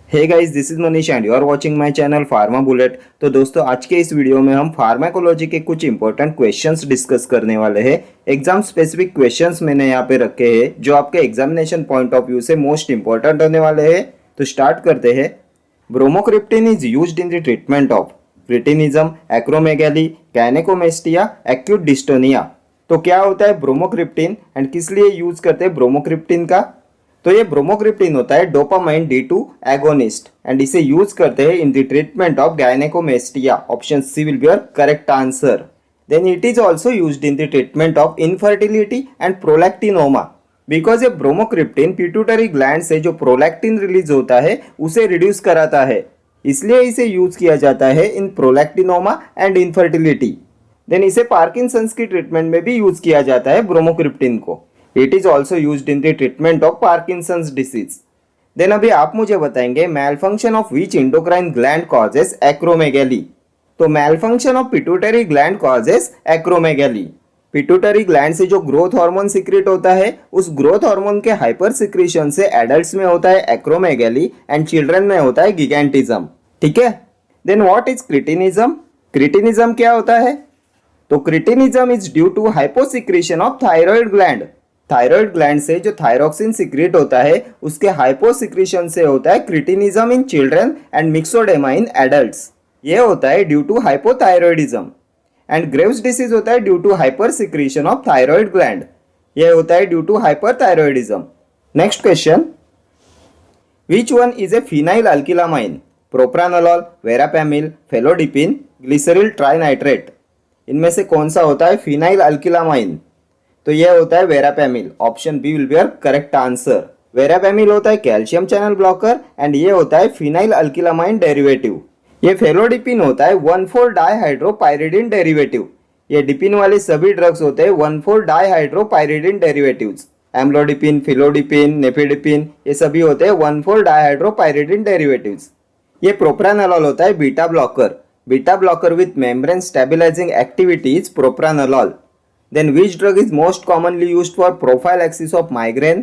Hey guys, this is Manish and you are watching my channel pharma bullet. तो दोस्तों, आज के इस वीडियो में हम फार्माकोलॉजी के कुछ इंपॉर्टेंट क्वेश्चंस डिस्कस करने वाले हैं। एग्जाम स्पेसिफिक क्वेश्चंस मैंने यहाँ पे रखे हैं जो आपके एग्जामिनेशन पॉइंट ऑफ व्यू से मोस्ट इंपॉर्टेंट होने वाले हैं। तो स्टार्ट करते हैं। Bromocriptine is used in the treatment of cretinism, acromegaly, gynaecomastia, acute dystonia. तो क्या होता है ब्रोमोक्रिप्टिन एंड किस लिए यूज करते हैं ब्रोमोक्रिप्टिन का? तो ये ब्रोमोक्रिप्टिन होता है डोपामाइन D2 एगोनिस्ट एंड इसे यूज करते हैं in the treatment of gynaecomastia. Option C will be your correct answer. Then it is also used in the treatment of infertility and prolactinoma because ये bromocriptine pituitary gland से जो prolactin release होता है उसे reduce कराता है, इसलिए इसे यूज किया जाता है in prolactinoma and infertility. Then इसे पार्किंसंस की ट्रीटमेंट में भी यूज किया जाता है ब्रोमोक्रिप्टिन को। It is also used in the treatment of Parkinson's disease. Then अभी आप मुझे बताएंगे malfunction of which endocrine gland causes acromegaly. तो malfunction of pituitary gland causes acromegaly. Pituitary gland से जो ग्रोथ हार्मोन सीक्रेट होता है उस ग्रोथ हार्मोन के हाइपर सिक्रेशन से एडल्ट्स में होता है एक्रोमेगैली एंड चिल्ड्रन में होता है गिगैंटिज्म। ठीक है। Then what is cretinism? Cretinism क्या होता है? तो cretinism is due to hyposecretion of thyroid gland. Thyroid gland से जो थायरोक्सिन सीक्रेट होता है उसके हाइपोसिक्रेशन से होता है cretinism in children and myxoedema in adults. ये होता है due to hypothyroidism. And Graves disease होता है due to hyper secretion of thyroid gland. ये होता है due to hyperthyroidism. Next question, which one is a phenyl alkylamine? Propranolol, verapamil, felodipine, glyceryl trinitrate. इनमें से कौन सा होता है फिनाइल अल्किलामाइन? तो यह होता है verapamil. Option B will be your correct answer. Verapamil होता है कैल्शियम चैनल ब्लॉकर एंड ये होता है फिनाइल अल्किलामाइन डेरिवेटिव। ये फेलोडिपिन होता है 1,4 डाइहाइड्रोपाइरिडिन डेरिवेटिव। ये डिपिन वाले सभी ड्रग्स होते हैं 1,4 डाइहाइड्रोपाइरिडिन डेरिवेटिव्स। एम्लोडिपिन, फिलोडिपिन, नेफिडिपिन ये सभी होते हैं 1,4 डाइहाइड्रोपाइरिडिन डेरिवेटिव्स। ये प्रोप्रानोलॉल होता है beta blocker. Beta blocker with membrane stabilising activity is propranolol. Then which drug is most commonly used for prophylaxis of migraine?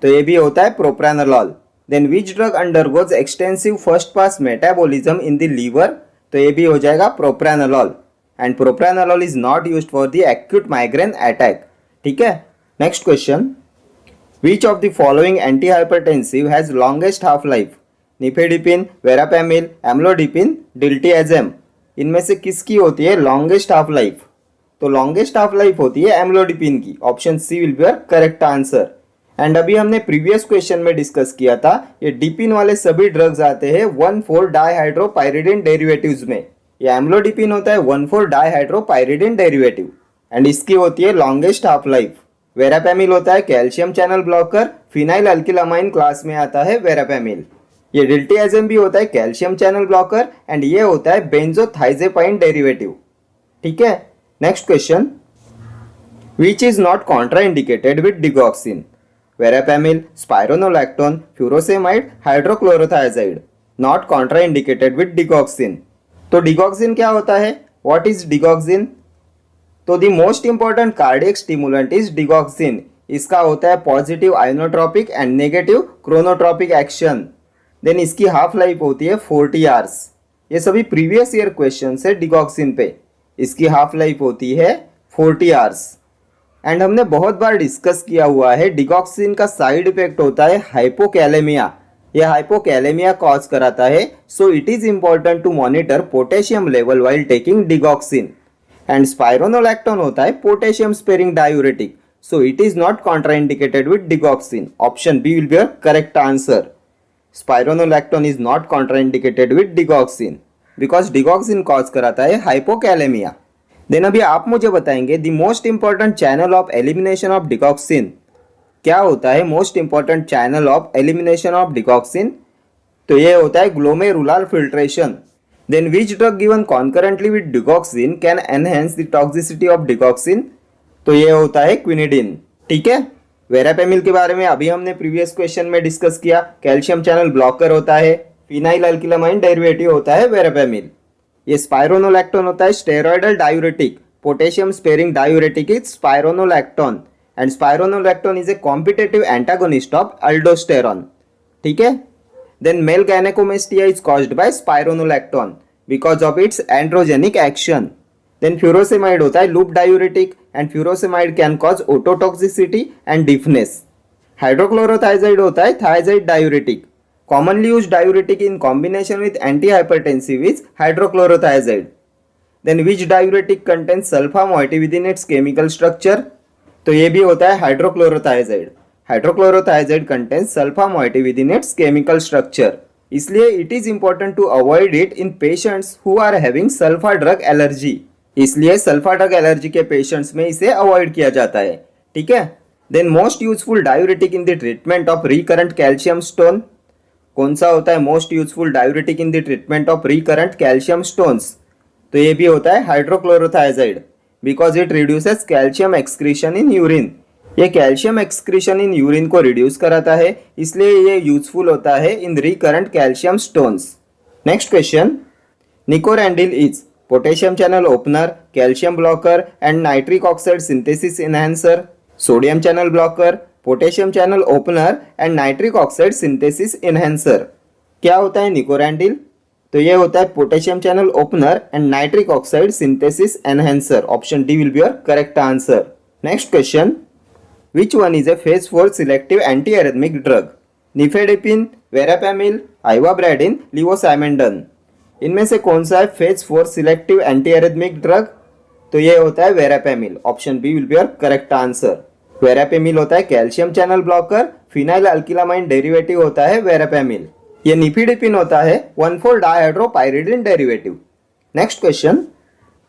तो ये भी होता है propranolol. Then which drug undergoes extensive first pass metabolism in the liver? तो ये भी हो जाएगा propranolol. And propranolol is not used for the acute migraine attack. ठीक है। Next question, which of the following anti hypertensive has longest half life? Nifedipine, verapamil, amlodipine, diltiazem. इनमें से किसकी होती है लॉन्गेस्ट हाफ लाइफ? तो लॉन्गेस्ट हाफ लाइफ होती है एम्लोडिपिन की। Option C will be your correct answer. And अभी हमने प्रीवियस क्वेश्चन में डिस्कस किया था ये डिपिन वाले सभी ड्रग्स आते हैं 1,4 डाइहाइड्रोपाइरिडिन डेरिवेटिव्स में। ये एम्लोडिपिन होता है 1,4 डाइहाइड्रोपाइरिडिन डेरिवेटिव एंड इसकी होती है लॉन्गेस्ट हाफ लाइफ। वेरापैमिल होता है calcium channel blocker, phenyl alkylamine class में आता है वेरापैमिल। ये डिल्टियाज़ेम भी होता है कैल्शियम चैनल ब्लॉकर एंड ये होता है बेंजोथाइजेपाइन डेरिवेटिव। ठीक है। Next question, which is not contraindicated with digoxin? Verapamil, spironolactone, furosemide, hydrochlorothiazide. Not contraindicated with digoxin. तो डिगॉक्सिन क्या होता है? What is digoxin? तो the most important cardiac stimulant is digoxin. इसका होता है positive inotropic and negative chronotropic action. Then इसकी half life होती है 40 आवर्स। ये सभी प्रीवियस ईयर क्वेश्चन है डिगॉक्सिन पे। इसकी हाफ लाइफ होती है 40 आवर्स। एंड हमने बहुत बार डिस्कस किया हुआ है डिगॉक्सिन का साइड इफेक्ट होता है हाइपोकैलेमिया। यह हाइपोकैलेमिया कॉज कराता है, so it is important to monitor potassium level while taking digoxin. And spironolactone होता है potassium sparing diuretic, so it is not contraindicated with digoxin. Option B will be your correct answer. Spironolactone is not contraindicated with digoxin because digoxin cause कराता है hypokalaemia. Then अभी आप मुझे बताएंगे the most important channel of elimination of digoxin. क्या होता है most important channel of elimination of digoxin? तो ये होता है glomerular filtration. Then which drug given concurrently with digoxin can enhance the toxicity of digoxin? तो ये होता है क्विनिडिन। ठीक है। वेरापैमिल के बारे में अभी हमने प्रीवियस क्वेश्चन में डिस्कस किया। कैल्शियम चैनल ब्लॉकर होता है, फिनाइल अल्किलामाइन डेरिवेटिव होता है वेरापैमिल। ये स्पाइरोनोलैक्टोन होता है steroidal diuretic, potassium sparing diuretic is spironolactone and spironolactone is a competitive antagonist of aldosterone. ठीक है। Then male gynecomastia is caused by spironolactone because of its androgenic action. Then furosemide होता है loop diuretic and furosemide can cause ototoxicity and deafness. Hydrochlorothiazide होता है thiazide diuretic. Commonly used diuretic in combination with antihypertensive is hydrochlorothiazide. Then which diuretic contains sulfa moiety within its chemical structure? तो ये भी होता है hydrochlorothiazide. Hydrochlorothiazide contains sulfa moiety with in its chemical structure. इसलिए it is important to avoid it in patients who are having sulfa drug allergy. इसलिए sulfa drug allergy के patients में इसे अवॉइड किया जाता है. ठीक है. Then most useful diuretic in the treatment of recurrent calcium stone. कौन सा होता है most useful diuretic in the treatment of recurrent calcium stones? तो ये भी होता है hydrochlorothiazide because it reduces calcium excretion in urine. ये कैल्शियम एक्सक्रीशन इन यूरिन को रिड्यूस कराता है, इसलिए ये यूजफुल होता है in recurrent calcium stones. Next question. Nicorandil is potassium channel opener, calcium blocker and nitric oxide synthesis enhancer. Sodium channel blocker, potassium channel opener and nitric oxide synthesis enhancer. क्या होता है nicorandil? तो ये होता है potassium channel opener and nitric oxide synthesis enhancer. Option D will be your correct answer. Next question. Which one is a phase 4 selective antiarrhythmic drug? Nifedipine, verapamil, ivabradine, levosimendan. इनमें से कौन सा है फेज 4 सिलेक्टिव एंटीएरिथमिक ड्रग? तो ये होता है verapamil. Option B will be your correct answer. Verapamil होता है calcium channel blocker, phenyl alkylamine derivative होता है वेरापेमिल. ये निफिडिपिन होता है one four dihydropyridine derivative. Next question.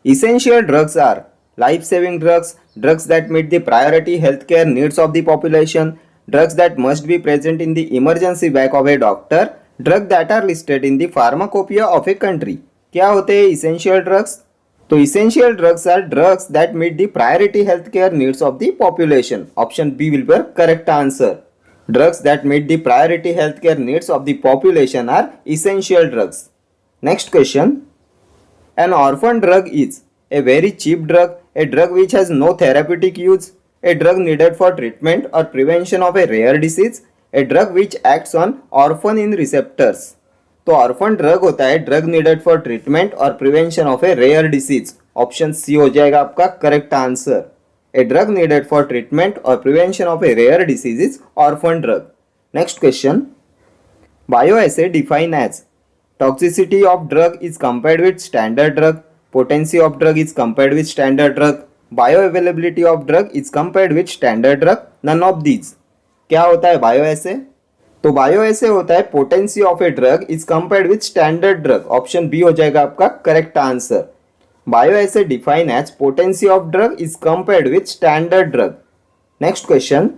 Essential drugs are life saving drugs, drugs that meet the priority healthcare needs of the population, drugs that must be present in the emergency bag of a doctor, drugs that are listed in the pharmacopoeia of a country. क्या होते हैं essential drugs? तो essential drugs are drugs that meet the priority healthcare needs of the population. Option B will be correct answer. Drugs that meet the priority healthcare needs of the population are essential drugs. Next question. An orphan drug is a very cheap drug, a drug which has no therapeutic use, a drug needed for treatment or prevention of a rare disease, a drug which acts on orphan receptors. तो orphan drug होता है drug needed for treatment or prevention of a rare disease. Option C हो जाएगा आपका correct answer. A drug needed for treatment or prevention of a rare disease is orphan drug. Next question. Bioassay define as toxicity of drug is compared with standard drug, potency of drug is compared with standard drug, bioavailability of drug is compared with standard drug, none of these. क्या होता है bioassay? तो bioassay होता है potency of a drug is compared with standard drug. Option B हो जाएगा आपका correct answer. Bioassay define as potency of drug is compared with standard drug. Next question.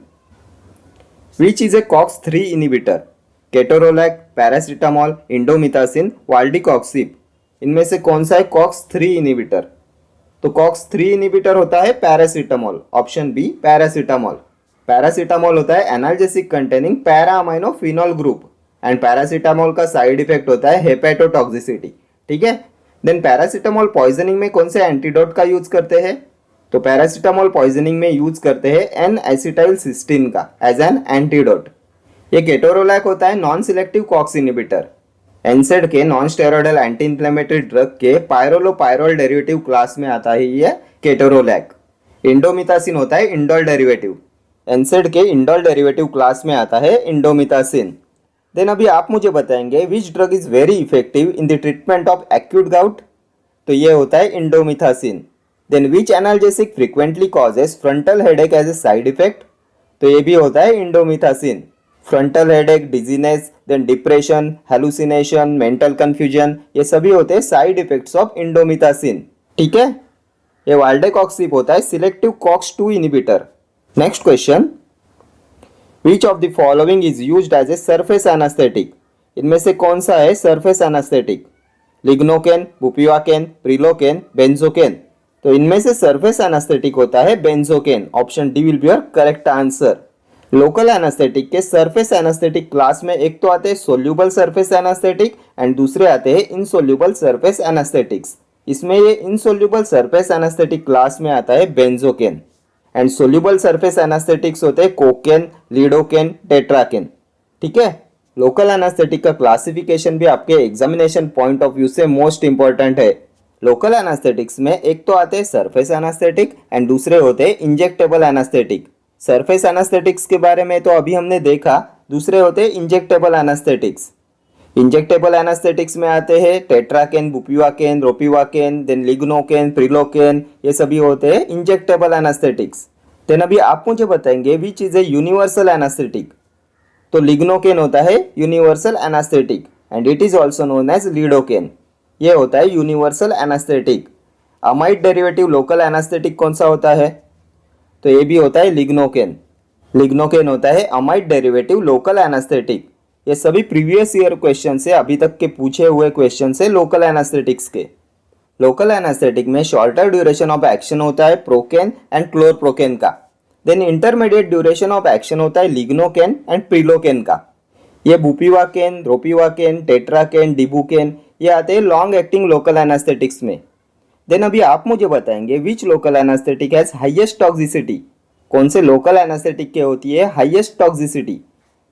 Which is a COX-3 inhibitor? Ketorolac, paracetamol, indomethacin, valdecoxib. इनमें से कौन सा है COX-3 inhibitor? तो COX-3 inhibitor होता है paracetamol. Option B paracetamol. Paracetamol होता है analgesic containing para amino phenol group and paracetamol का साइड इफेक्ट होता है हेपेटोटॉक्सिसिटी. ठीक है. देन पैरासीटामोल पॉइजनिंग में कौन से एंटीडोट का यूज करते हैं? तो पैरासीटामोल पॉइजनिंग में यूज करते हैं एन एसिटाइल सिस्टीन का एज एन एंटीडोट. ये केटोरोलैक होता है non selective COX inhibitor. NSAID के non steroidal anti inflammatory drug के पायरोलोपायरोल डेरिवेटिव क्लास में आता है ये केटोरोलैक. इंडोमिथासिन होता है इंडोल डेरिवेटिव. एनसेड के इंडोल डेरिवेटिव क्लास में आता है इंडोमिथासिन. देन अभी आप मुझे बताएंगे which drug is very effective in the treatment of acute gout? तो ये होता है indomethacin. Then which analgesic frequently causes frontal headache as a side effect? तो ये भी होता है indomethacin. Frontal headache, dizziness, then depression, hallucination, mental confusion, ये सभी होते हैं साइड इफेक्ट्स ऑफ इंडोमिथासिन. ठीक है. ये वाल्डेकॉक्सिब होता है selective COX-2 inhibitor. Next question. Which of the following is used as a surface anaesthetic? इनमें से कौन सा है surface anaesthetic? Lignocaine, bupivacaine, prilocaine, benzocaine. तो इनमें से सरफेस एनास्थेटिक होता है benzocaine. Option D will be your correct answer. Local anaesthetic के सरफेस एनास्थेटिक क्लास में एक तो आते हैं सोल्यूबल सरफेस एनास्थेटिक एंड दूसरे आते हैं इनसोल्यूबल सरफेस एनास्थेटिक्स. इसमें ये इनसोल्यूबल सरफेस एनास्थेटिक क्लास में आता है benzocaine and soluble surface anaesthetics होते हैं कोकेन, लीडोकेन, टेट्राकेन. ठीक है. लोकल एनास्थेटिक का क्लासिफिकेशन भी आपके एग्जामिनेशन पॉइंट ऑफ व्यू से मोस्ट इंपॉर्टेंट है। लोकल एनास्थेटिक्स में एक तो आते हैं सरफेस एनास्थेटिक एंड दूसरे होते हैं इंजेक्टेबल एनास्थेटिक। सरफेस एनास्थेटिक्स के बारे में तो अभी हमने देखा, दूसरे होते हैं इंजेक्टेबल एनास्थेटिक्स। इंजेक्टेबल एनास्थेटिक्स में आते हैं tetracaine, bupivacaine, रोपिवाकेन, then lignocaine, prilocaine, ये सभी होते हैं इंजेक्टेबल एनास्थेटिक्स। देन अभी आप मुझे बताएंगे which is a universal anaesthetic. तो लिग्नोकेन होता है universal anaesthetic and it is also known as lidocaine, ये होता है universal anaesthetic. Amide derivative local anaesthetic कौन सा होता है? तो ये भी होता है लिग्नोकेन। लिग्नोकेन होता है अमाइड डेरिवेटिव लोकल एनास्थेटिक। ये सभी प्रीवियस ईयर क्वेश्चन से, अभी तक के पूछे हुए क्वेश्चन से लोकल एनास्थेटिक्स के। लोकल एनास्थेटिक में शॉर्टर ड्यूरेशन ऑफ एक्शन होता है प्रोकेन एंड क्लोरप्रोकेन का। Then intermediate duration of action होता है लिग्नोकेन एंड प्रिलोकेन का। ये बुपिवाकेन, रोपिवाकेन, टेट्राकेन, डिबुकेन, ये आते हैं लॉन्ग एक्टिंग लोकल एनास्थेटिक्स में। देन अभी आप मुझे बताएंगे which local anaesthetic has highest toxicity. कौन से लोकल एनास्थेटिक के होती है हाईएस्ट टॉक्सिसिटी?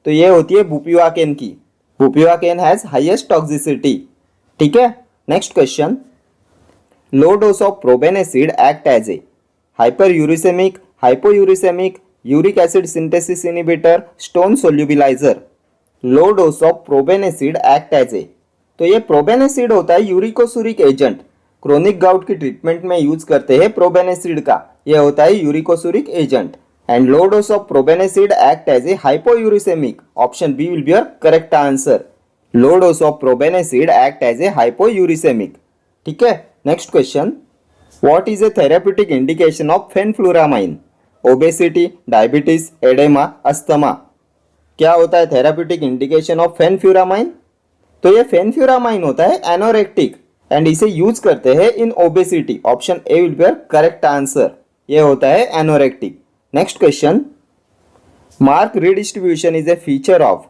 तो ये होती है बुपिवाकेन की। Bupivacaine has highest toxicity. ठीक है, next question. Low dose of probenecid act as a hyperuricemic, hypouricemic, uric acid synthesis inhibitor, stone solubilizer. Low dose of probenecid act as a, तो ये probenecid होता है uricosuric agent. Chronic gout की treatment में use करते हैं probenecid का, ये होता है uricosuric agent. And low dose of probenecid act as a hypouricemic, option B will be your correct answer. Low dose of probenecid act as a hypouricemic. ठीक है, next question. What is a therapeutic indication of fenfluramine? Obesity, diabetes, edema, asthma. क्या होता है therapeutic indication of फेनफ्लुरामाइन? तो ये फेनफ्लुरामाइन होता है एनोरेक्टिक and इसे यूज करते हैं in obesity, option A will be your correct answer. ये होता है anorectic. Next question. Mark redistribution is a feature of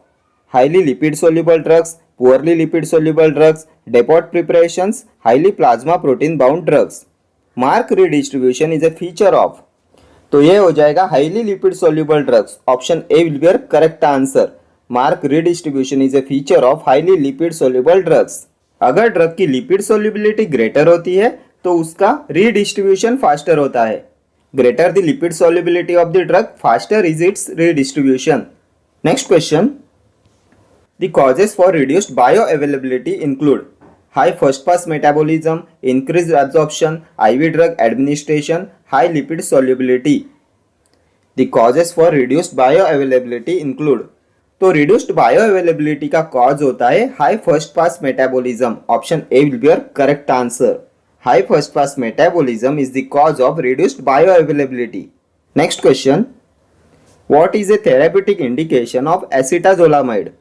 highly lipid soluble drugs, poorly lipid soluble drugs, depot preparations, highly plasma protein bound drugs. Mark redistribution is a feature of, तो ये हो जाएगा highly lipid soluble drugs, option A will be your correct answer. Mark redistribution is a feature of highly lipid soluble drugs. अगर drug की lipid solubility greater होती है तो उसका रीडिस्ट्रीब्यूशन फास्टर होता है। Greater the lipid solubility of the drug, faster is it's redistribution. Next question. The causes for reduced bioavailability include high first pass metabolism, increased absorption, IV drug administration, high lipid solubility. The causes for reduced bioavailability include, तो reduced bioavailability का cause होता है high first pass metabolism, option A will be your correct answer. High first pass metabolism is the cause of reduced bioavailability. Next question. What is a therapeutic indication of acetazolamide?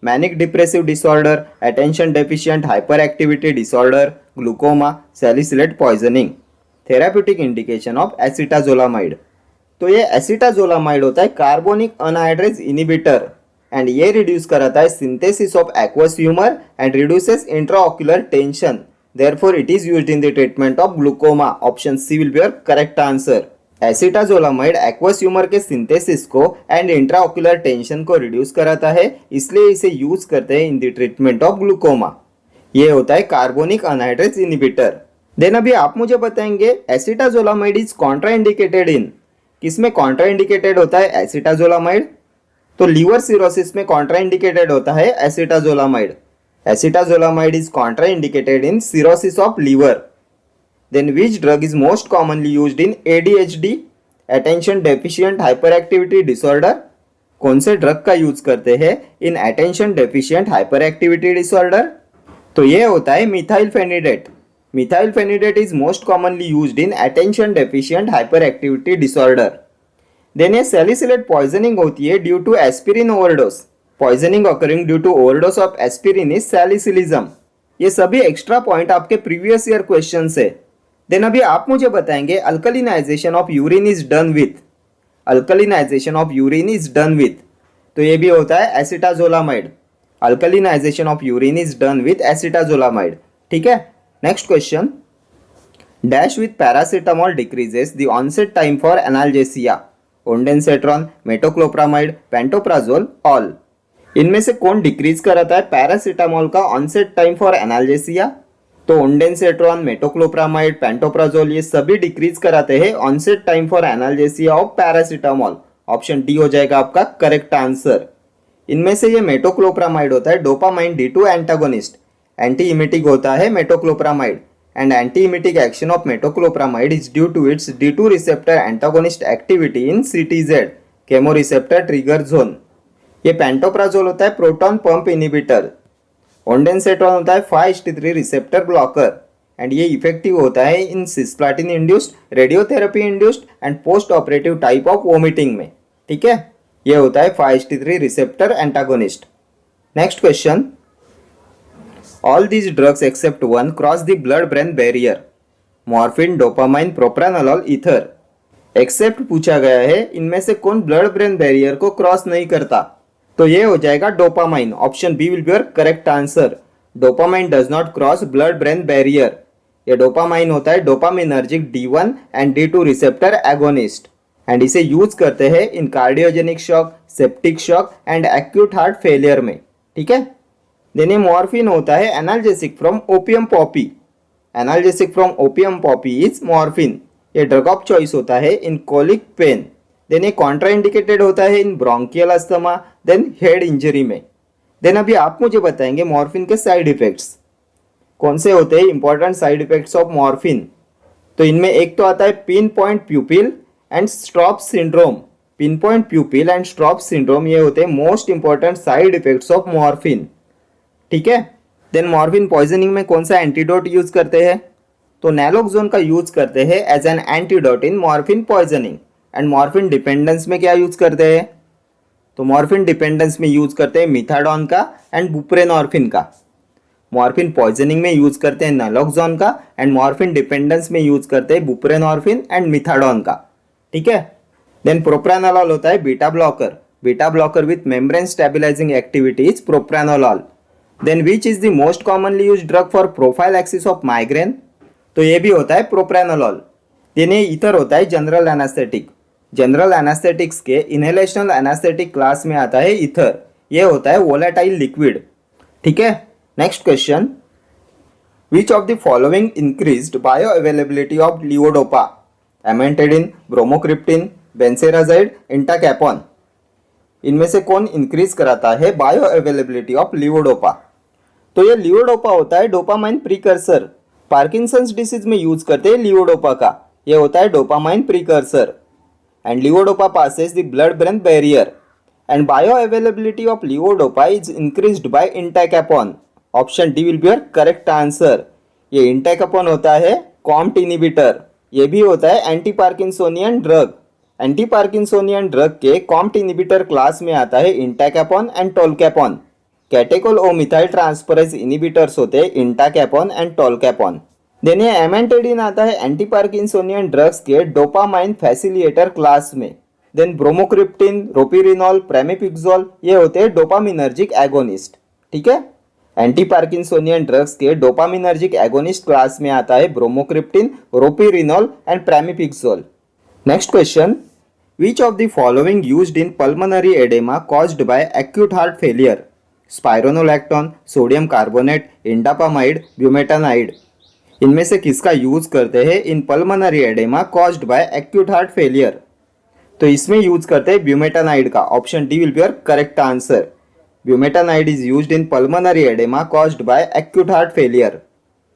Manic depressive disorder, attention deficient hyperactivity disorder, glaucoma, salicylate poisoning. Therapeutic indication of acetazolamide. तो ये acetazolamide होता है carbonic anhydrase inhibitor and ये reduce कराता है synthesis of aqueous humour and reduces intraocular tension, therefore it is used in the treatment of glaucoma, option C will be your correct answer. Acetazolamide aqueous humour के synthesis को and intraocular tension को reduce कराता है, इसलिए इसे use करते हैं in the treatment of glaucoma. ये होता है कार्बोनिक अनहाइड्रेज इनहिबिटर। देन अभी आप मुझे बताएंगे एसिटाजोलामाइड इज कॉन्ट्राइंडिकेटेड इन, किसमें कॉन्ट्राइंडिकेटेड होता है एसिटाजोलामाइड? तो लीवर सिरोसिस में कॉन्ट्राइंडिकेटेड होता है acetazolamide. Acetazolamide is contraindicated in cirrhosis of liver. Then which drug is most commonly used in ADHD, attention deficient hyperactivity disorder? कौन से ड्रग का यूज करते हैं इन attention deficient hyperactivity disorder? तो ये होता है methylphenidate. Methylphenidate is most commonly used in attention deficient hyperactivity disorder. Then ये सैलिसिलेट पॉइजनिंग होती है due to aspirin overdose. Poisoning occurring due to overdose of aspirin is salicylism. ये सभी extra point आपके प्रीवियस ईयर क्वेश्चन से। Then अभी आप मुझे बताएंगे alkalinization of urine is done with, alkalinization of urine is done with, तो ये भी होता है acetazolamide. Alkalinization of urine is done with acetazolamide. ठीक है, next question. Dash with paracetamol decreases the onset time for analgesia, ondansetron, metoclopramide, pantoprazole, all. इनमें से कौन डिक्रीज कराता है पैरासीटामोल का ऑनसेट टाइम फॉर एनाल्जेसिया? तो ओंडेंसेट्रॉन, मेटोक्लोप्रामाइड, पेंटोप्राजोल ये सभी डिक्रीज कराते हैं onset time for analgesia of paracetamol. Option D हो जाएगा आपका करेक्ट आंसर। इनमें से ये मेटोक्लोप्रामाइड होता है डोपामाइन D2 एंटागोनिस्ट। एंटी इमिटिक होता है metoclopramide and antiemetic action of metoclopramide is due to its D2 receptor antagonist activity in CTZ chemoreceptor trigger zone. ये पेंटोप्राजोल होता है प्रोटॉन पंप इनिबिटर। ओंडेंसेट्रॉन होता है 5-HT3 रिसेप्टर ब्लॉकर एंड ये effective होता है in cisplatin induced, radiotherapy induced and postoperative type of vomiting में। ठीक है, ये होता है 5-HT3 receptor antagonist. Next question, all these drugs except one cross the blood brain barrier, morphine, dopamine, propranolol, ether. Except पूछा गया है, इनमें से कौन ब्लड ब्रेन बैरियर को क्रॉस नहीं करता? तो ये हो जाएगा dopamine. Option B will be your correct answer. Dopamine does not cross blood brain barrier. ये डोपामाइन होता है dopaminergic D1 and D2 receptor agonist and इसे यूज करते हैं in cardiogenic shock, septic shock and acute heart failure में। ठीक है, then ये मॉर्फिन होता है analgesic from opium poppy. Analgesic from opium poppy is morphine. ये ड्रग ऑफ चॉइस होता है इन कोलिक पेन। देन ये कॉन्ट्राइंडिकेटेड होता है in bronchial asthma, then head injury में। देन अभी आप मुझे बताएंगे मॉर्फिन के साइड इफेक्ट्स कौन से होते हैं, important side effects of morphine. तो इनमें एक तो आता है pinpoint pupil and Straub syndrome. Pinpoint pupil and Straub syndrome ये होते हैं most important side effects of morphine. ठीक है, देन मॉर्फिन पॉइजनिंग में कौन सा एंटीडोट यूज करते हैं? तो नैलोक्सोन का यूज करते हैं as an antidote in morphine poisoning. And morphine dependence में क्या यूज करते हैं? तो मॉर्फिन डिपेंडेंस में यूज करते हैं मिथाडोन का एंड बुप्रेनॉर्फिन का। मॉर्फिन पॉइजनिंग में यूज करते हैं नैलोक्सोन का एंड मॉर्फिन डिपेंडेंस में यूज करते हैं बुप्रेनॉर्फिन एंड मिथाडोन का। ठीक है, देन प्रोप्रानोलॉल होता है beta blocker. Beta blocker with membrane stabilizing activity is propranolol. Then which is the most commonly used drug for prophylaxis of migraine? तो ये भी होता है प्रोप्रानोलॉल। देन ये ईथर होता है जनरल एनास्थेटिक। जनरल एनास्थेटिक्स के इनहेलेशनल एनास्थेटिक क्लास में आता है ईथर। ये होता है वोलेटाइल लिक्विड। ठीक है, next question, which of the following increased bioavailability of levodopa? Amantadine, bromocriptine, benserazide, entacapone. इनमें से कौन इंक्रीज कराता है बायो अवेलेबिलिटी ऑफ लिवोडोपा? तो ये लिवोडोपा होता है डोपामाइन प्रीकर्सर। पार्किंसंस डिसीज में यूज करते हैं लिवोडोपा का। ये होता है dopamine precursor and levodopa passes the blood brain barrier and bioavailability of levodopa is increased by entacapone. Option D will be your correct answer. ये entacapone होता है COMT inhibitor। ये भी होता है antiparkinsonian drug. Antiparkinsonian drug के COMT inhibitor class में आता है entacapone and tolcapone. Catechol O methyl transferase inhibitors होते हैं इंटाकैपॉन एंड टोलकैपॉन। देन ये एमेंटेडिन आता है एंटी पार्किंसोनियन ड्रग्स के डोपामाइन फैसिलिएटर क्लास में। देन ब्रोमोक्रिप्टिन, रोपिरिनॉल, प्रेमिपिक्सोल ये होते हैं डोपामिनर्जिक एगोनिस्ट। ठीक है, एंटी पार्किंसोनियन ड्रग्स के डोपामिनर्जिक एगोनिस्ट क्लास में आता है bromocriptine, ropinirole and pramipexole. Next question, which of the following used in pulmonary edema caused by acute heart failure? Spironolactone, sodium carbonate, indapamide, bumetanide. इनमें से किसका use करते हैं in pulmonary edema caused by acute heart failure? तो इसमें use करते हैं bumetanide का। Option D will be your correct answer. Bumetanide is used in pulmonary edema caused by acute heart failure.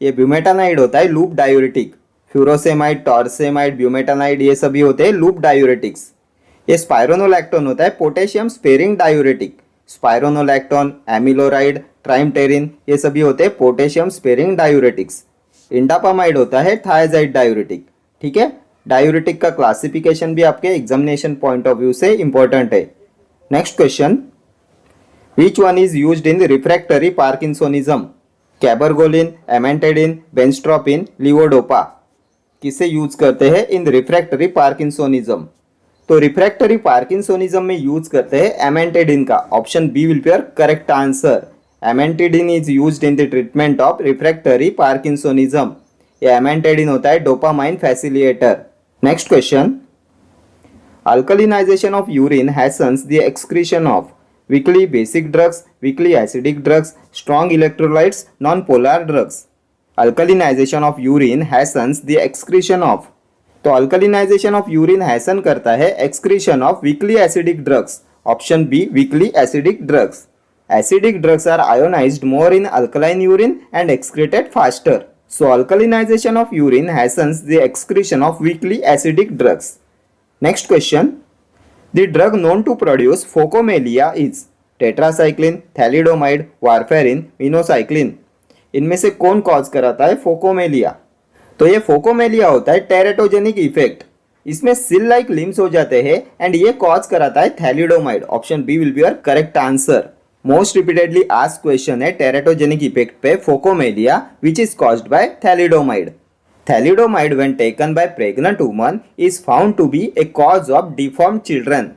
ये ब्यूमेटानाइड होता है loop diuretic. Furosemide, torsemide, bumetanide ये सभी होते हैं लूप डायूरेटिक्स। ये स्पाइरोनोलैक्टोन होता है potassium sparing diuretic. Spironolactone, amiloride, triamterene ये सभी होते हैं पोटेशियम स्पेरिंग डायूरेटिक्स। इंडापामाइड होता है थायजाइड डायूरेटिक। ठीक है, डायूरेटिक का क्लासिफिकेशन भी आपके एग्जामिनेशन पॉइंट ऑफ व्यू से इंपॉर्टेंट है। Next question, which one is used in refractory parkinsonism? Cabergoline, amantadine, benztropine, levodopa. किसे यूज करते हैं इन रिफ्रैक्टरी पार्किंसोनिज्म? तो रिफ्रैक्टरी पार्किंसोनिज्म में यूज करते हैं एमेंटेडिन का। Option B will be your correct answer. Amantadine is used in the treatment of refractory parkinsonism. ये एमेंटेडिन होता है dopamine facilitator. Next question, alkalinization of urine hastens the excretion of weakly basic drugs, weakly acidic drugs, strong electrolytes, non-polar drugs. Alkalinization of urine hastens the excretion of, तो alkalinization of urine hasten करता है excretion of weakly acidic drugs. Option B weakly acidic drugs. Acidic drugs are ionized more in alkaline urine and excreted faster. So alkalinization of urine hastens the excretion of weakly acidic drugs. Next question. The drug known to produce phocomelia is tetracycline, thalidomide, warfarin, minocycline. इनमें से कौन cause कराता है phocomelia? तो ये phocomelia होता है teratogenic effect. इसमें सिल लाइक लिम्स हो जाते हैं एंड ये कॉज कराता है thalidomide. Option B will be your correct answer. Most repeatedly asked question है टेरेटोजेनिक इफेक्ट पे phocomelia which is caused by thalidomide. Thalidomide when taken by pregnant woman is found to be a cause of deformed children.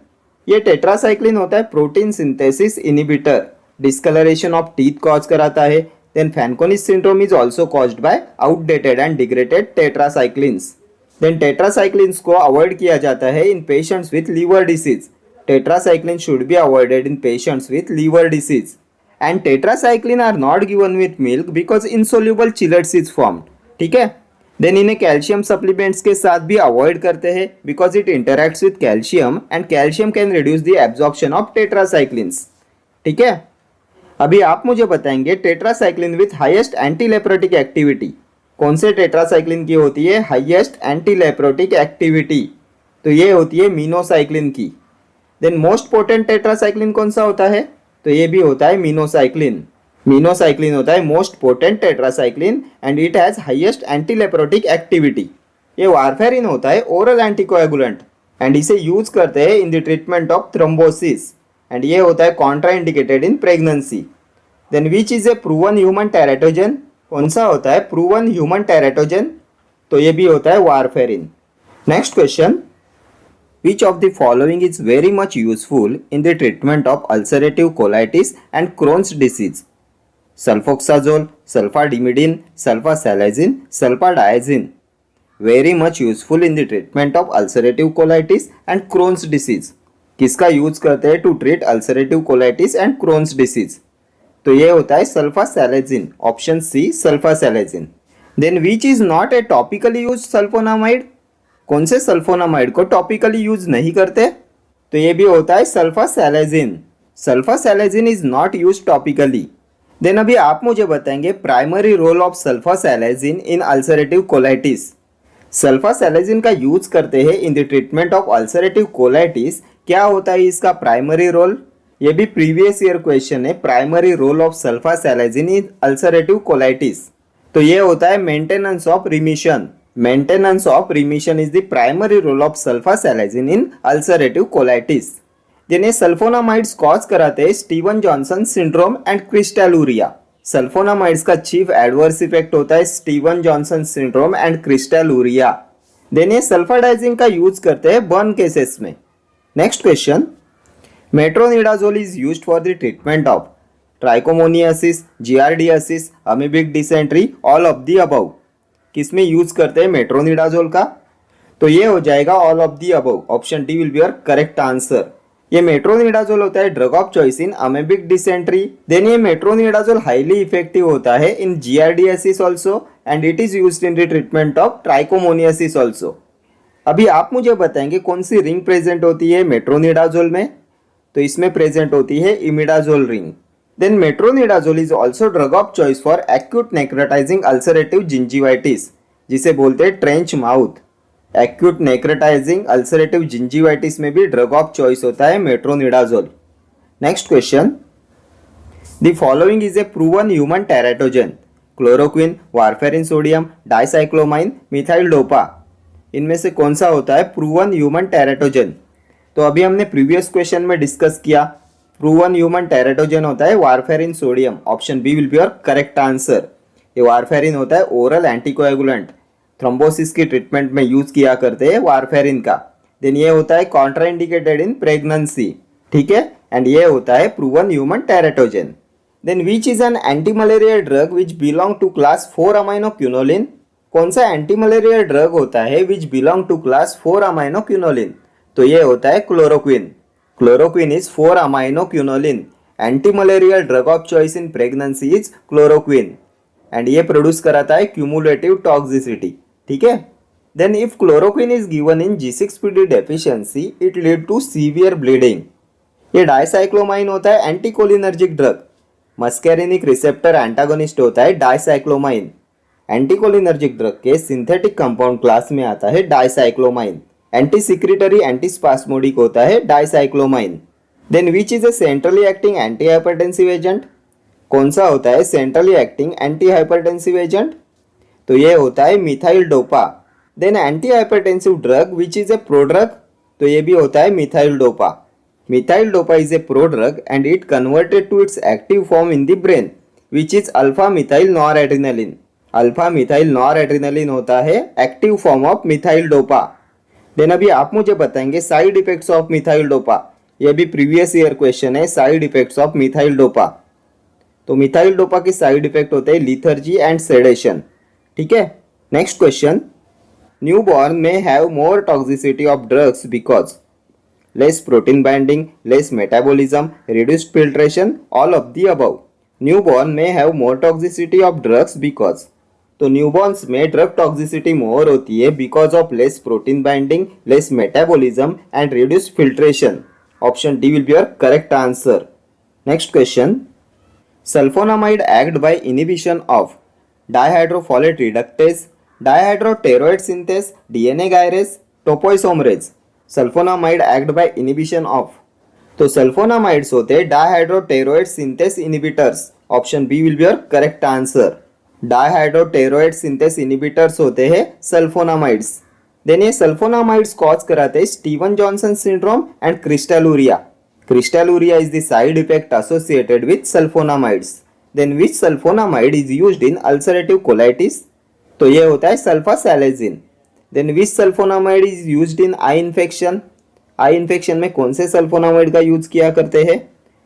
ये tetracycline होता है protein synthesis inhibitor. Discolouration of teeth cause कराता है. Then Fanconi's syndrome is also caused by outdated and degraded tetracyclines. Then tetracyclines को avoid किया जाता है in patients with liver disease. Tetracycline should be avoided in patients with liver disease. And tetracycline are not given with milk because insoluble chelates is formed. ठीक है. Then इन्हें calcium supplements के साथ भी अवॉइड करते हैं because it interacts with calcium and calcium can reduce the absorption of tetracyclines. ठीक है. अभी आप मुझे बताएंगे tetracycline with highest antileprotic activity. कौन से टेट्रासाइक्लिन की होती है हाईएस्ट एंटीलेप्रोटिक एक्टिविटी? तो ये होती है मिनोसाइक्लिन की. देन मोस्ट पोटेंट टेट्रासाइक्लिन कौन सा होता है? तो ये भी होता है मिनोसाइक्लिन. मिनोसाइक्लिन होता है most potent tetracycline and it has highest antileprotic activity. ये वारफेरिन होता है ओरल एंटीकोएगुलेंट एंड इसे यूज करते हैं in the treatment of thrombosis and ये होता है contraindicated in pregnancy. Then which is a proven human teratogen? कौन सा होता है प्रूवन ह्यूमन टेरेटोजन? तो ये भी होता है warfarin. Next question. Which of the following is very much useful in the treatment of ulcerative colitis and Crohn's disease? Sulfoxazole, sulfadimidine, sulfasalazine, sulfadiazine. Very much useful in the treatment of ulcerative colitis and Crohn's disease. किसका use करते हैं to treat ulcerative colitis and Crohn's disease? तो ये होता है sulfasalazine. Option C sulfasalazine. Then which is not a topically use sulfonamide? कौन से sulphonamide को टॉपिकली यूज नहीं करते? तो ये भी होता है sulfasalazine. Sulfasalazine is not use topically. Then अभी आप मुझे बताएंगे primary role of sulfasalazine in ulcerative colitis. Sulfasalazine का यूज करते हैं in the treatment of ulcerative colitis. क्या होता है इसका प्राइमरी रोल? ये भी प्रीवियस ईयर क्वेश्चन है. Primary role of sulfasalazine in ulcerative colitis. तो ये होता है maintenance of remission. Maintenance of remission is the primary role of sulfasalazine in ulcerative colitis. जिन्हें सल्फोनामाइड्स कॉज कराते हैं Steven Johnson syndrome and crystalluria. Sulfonamides का chief adverse effect होता है Steven Johnson syndrome and crystalluria. Then ये sulfadiazine का use करते हैं बर्न केसेस में. Next question. Metronidazole is used for the treatment of trichomoniasis, giardiasis, amoebic dysentery, all of the above. किसमें use करते हैं मेट्रोनिडाजोल का? तो ये हो जाएगा all of the above. Option D will be your correct answer. ये मेट्रोनिडाजोल होता है drug of choice in amoebic dysentery. Then ये मेट्रोनिडाजोल हाईली इफेक्टिव होता है in giardiasis also and it is used in the treatment of trichomoniasis also. अभी आप मुझे बताएंगे कौन सी रिंग प्रेजेंट होती है मेट्रोनिडाजोल में? तो इसमें प्रेजेंट होती है imidazole ring. Then metronidazole is also drug of choice for acute necrotizing ulcerative gingivitis, जिसे बोलते हैं trench mouth. Acute necrotizing ulcerative gingivitis में भी ड्रग ऑफ चॉइस होता है metronidazole. Next question. The following is a proven human teratogen. Chloroquine, warfarin sodium, dicyclomine, methyldopa. इनमें से कौन सा होता है प्रूवन ह्यूमन टेरेटोजन? तो अभी हमने प्रीवियस क्वेश्चन में डिस्कस किया. प्रूवन ह्यूमन टेरेटोजन होता है warfarin sodium. Option B will be your correct answer. ये वारफेरिन होता है ओरल एंटीकोएगुलेंट. थ्रोम्बोसिस की ट्रीटमेंट में यूज किया करते हैं वारफेरिन का. देन ये होता है कॉन्ट्राइंडिकेटेड इन प्रेगनेंसी. ठीक है. एंड ये होता है proven human टेरेटोजन. Then which is an anti malaria drug which belong to class 4 अमाइनोक्यूनोलिन? कौन सा एंटी मलेरिया ड्रग होता है विच बिलोंग टू क्लास 4 अमाइनोक्यूनोलिन? तो ये होता है chloroquine. Chloroquine is 4-aminoquinoline. Anti-malarial drug of choice in pregnancy is chloroquine and ये produce कराता है क्यूमुलेटिव टॉक्सिसिटी. ठीक है. Then if chloroquine is given in G6PD deficiency it lead to severe bleeding. ये डाइसाइक्लोमाइन होता है anticholinergic drug. Muscarinic receptor antagonist होता है डाइसाइक्लोमाइन. एंटीकोलिनर्जिक ड्रग के सिंथेटिक कंपाउंड क्लास में आता है डाइसाइक्लोमाइन. एंटी सिक्रिटरी एंटीस्पास्मोडिक होता है dicyclomine. Then which is a centrally acting anti hypertensive agent. कौन सा होता है centrally acting anti hypertensive agent. तो ये होता है methyl dopa. Then anti hypertensive drug which is a prodrug. तो ये भी होता है methyl dopa. Methyl dopa is a prodrug and it converted to its active form in the brain which is alpha methyl noradrenaline. Alpha methyl noradrenaline होता है active form of methyl dopa. Then अभी आप मुझे बताएंगे side effects of methyl dopa. ये भी previous year question है. Side effects of methyl dopa. तो मिथाइल डोपा के साइड इफेक्ट होते हैं लिथर्जी एंड सेडेशन. ठीक है. Next question. न्यूबॉर्न में have more toxicity of drugs because less protein binding, less metabolism, reduced filtration, all of the above. Newborn में have more toxicity of drugs because. तो newborns में drug toxicity more होती है because of less protein binding, less metabolism and reduced filtration. Option D will be your correct answer. Next question. Sulfonamide act by inhibition of dihydrofolate reductase, dihydropteroate synthase, DNA gyrase, topoisomerase. Sulfonamide act by inhibition of. तो sulfonamides होते हैं डाइहाइड्रोटेरोइड synthase inhibitors. Option B will be your correct answer. Dihydropteroate synthase inhibitors होते हैं sulfonamides. Then ये sulfonamides cause कराते हैं Steven Johnson syndrome and crystalluria. Crystalluria is the side effect associated with sulfonamides. Then which sulfonamide is used in ulcerative colitis. तो ये होता है sulfasalazine. Then which sulfonamide is used in eye infection. Eye infection में कौन से sulphonamide का use किया करते हैं.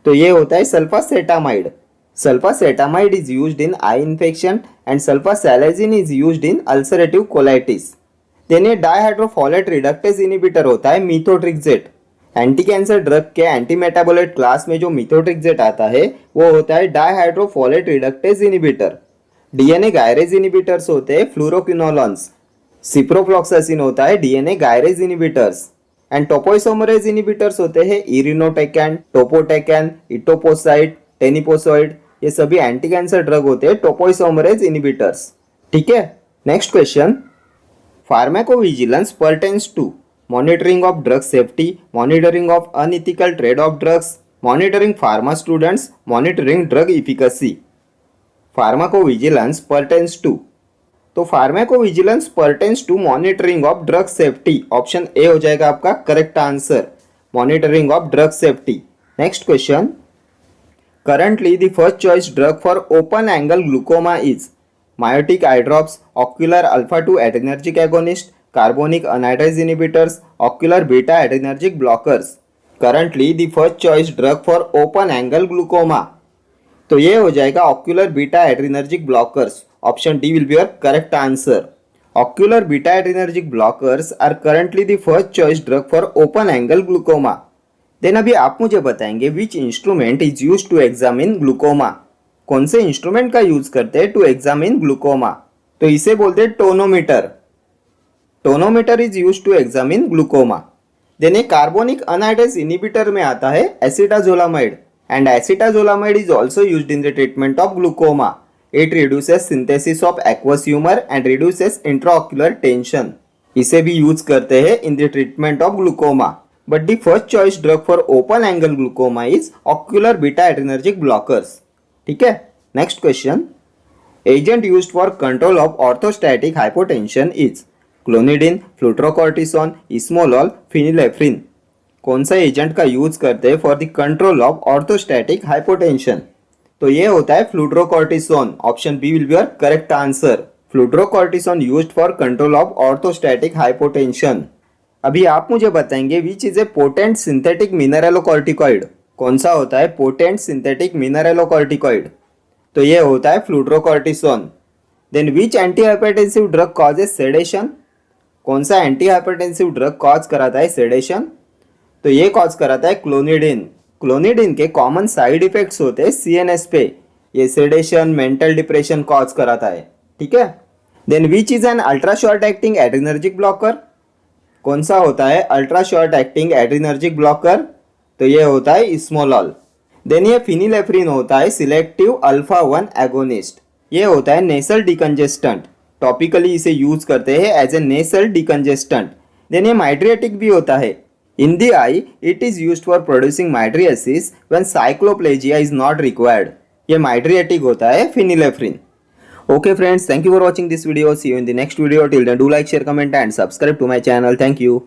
तो ये होता है सल्फासेटामाइड. Sulfacetamide is used in eye infection and sulfasalazine is used in ulcerative colitis. Then ये डाइहाइड्रोफोलेट रिडक्टेज इनिबिटर होता है मिथोट्रिक्सेट. एंटी कैंसर ड्रग के एंटी मेटाबोलाइट क्लास में जो मिथोट्रिक्सेट आता है वो होता है dihydrofolate reductase inhibitor. DNA gyrase inhibitors होते हैं फ्लूरोक्विनोलॉन्स. सिप्रोफ्लॉक्सासिन होता है DNA gyrase inhibitors. And topoisomerase inhibitors होते हैं इरिनोटेकैन, टोपोटेकैन, इटोपोसाइड, टेनिपोसॉइड. ये सभी एंटी कैंसर ड्रग होते हैं टोपोइसोमरेज इनिबिटर्स. ठीक है. Next question. Pharmacovigilance pertains to monitoring of drug safety, monitoring of unethical trade of drugs, monitoring pharma students, monitoring drug efficacy. Pharmacovigilance pertains to. तो pharmacovigilance pertains to monitoring of drug safety. Option A हो जाएगा आपका correct answer. Monitoring of drug safety. Next question. Currently, the first choice drug for open angle glaucoma is myotic eye drops, ocular alpha 2 adrenergic agonist, carbonic anhydrase inhibitors, ocular beta adrenergic blockers. Currently, the first choice drug for open angle glaucoma. तो ये हो जाएगा ocular beta adrenergic blockers. Option D will be your correct answer. Ocular beta adrenergic blockers are currently the first choice drug for open angle glaucoma. Then अभी आप मुझे बताएंगे which instrument is use to examine glaucoma. कौन से instrument का use करते हैं to examine glaucoma. तो इसे बोलते हैं tonometer. Tonometer is use to examine glaucoma. Then एक कार्बोनिक अनहाइड्रेज इनिबिटर में आता है acetazolamide and acetazolamide is also used in the treatment of glaucoma. It reduces synthesis of aqueous humour and reduces intraocular tension. इसे भी use करते हैं in the treatment of glaucoma. But the first choice drug for open angle glaucoma is ocular beta adrenergic blockers. ठीक है. Next question. Agent used for control of orthostatic hypotension is clonidine, fludrocortisone, esmolol, phenylephrine. कौन सा agent का use करते हैं for the control of orthostatic hypotension. तो ये होता है fludrocortisone. Option B will be your correct answer. Fludrocortisone used for control of orthostatic hypotension. अभी आप मुझे बताएंगे which is a potent synthetic mineralocorticoid. कौन सा होता है पोटेंट सिंथेटिक मिनरेलोकॉर्टिकॉइड. तो ये होता है fludrocortisone. Then which anti hypertensive drug causes sedation. कौन सा एंटी हाइपरटेंसिव ड्रग कॉज कराता है सेडेशन. तो ये कॉज कराता है क्लोनिडिन। क्लोनिडिन के कॉमन साइड इफेक्ट्स होते हैं सीएनएस पे, ये सेडेशन, मेंटल डिप्रेशन कॉज कराता है, ठीक है। Then which is an ultra short acting adrenergic blocker, कौन सा होता है ultra short acting adrenergic blocker, तो ये होता है इस्मोलॉल। देन ये फिनिलेफ्रिन होता है सिलेक्टिव अल्फा 1 एगोनिस्ट, ये होता है नेसल डिकंजेस्टेंट, टॉपिकली इसे यूज करते हैं as a nasal decongestant. Then ये माइड्रियाटिक भी होता है। In the eye it is used for producing mydriasis when cycloplegia is not required, ये माइड्रियाटिक होता है फिनिलेफ्रिन। Okay friends, thank you for watching this video. See you in the next video. Till then, do like, share, comment and subscribe to my channel. Thank you.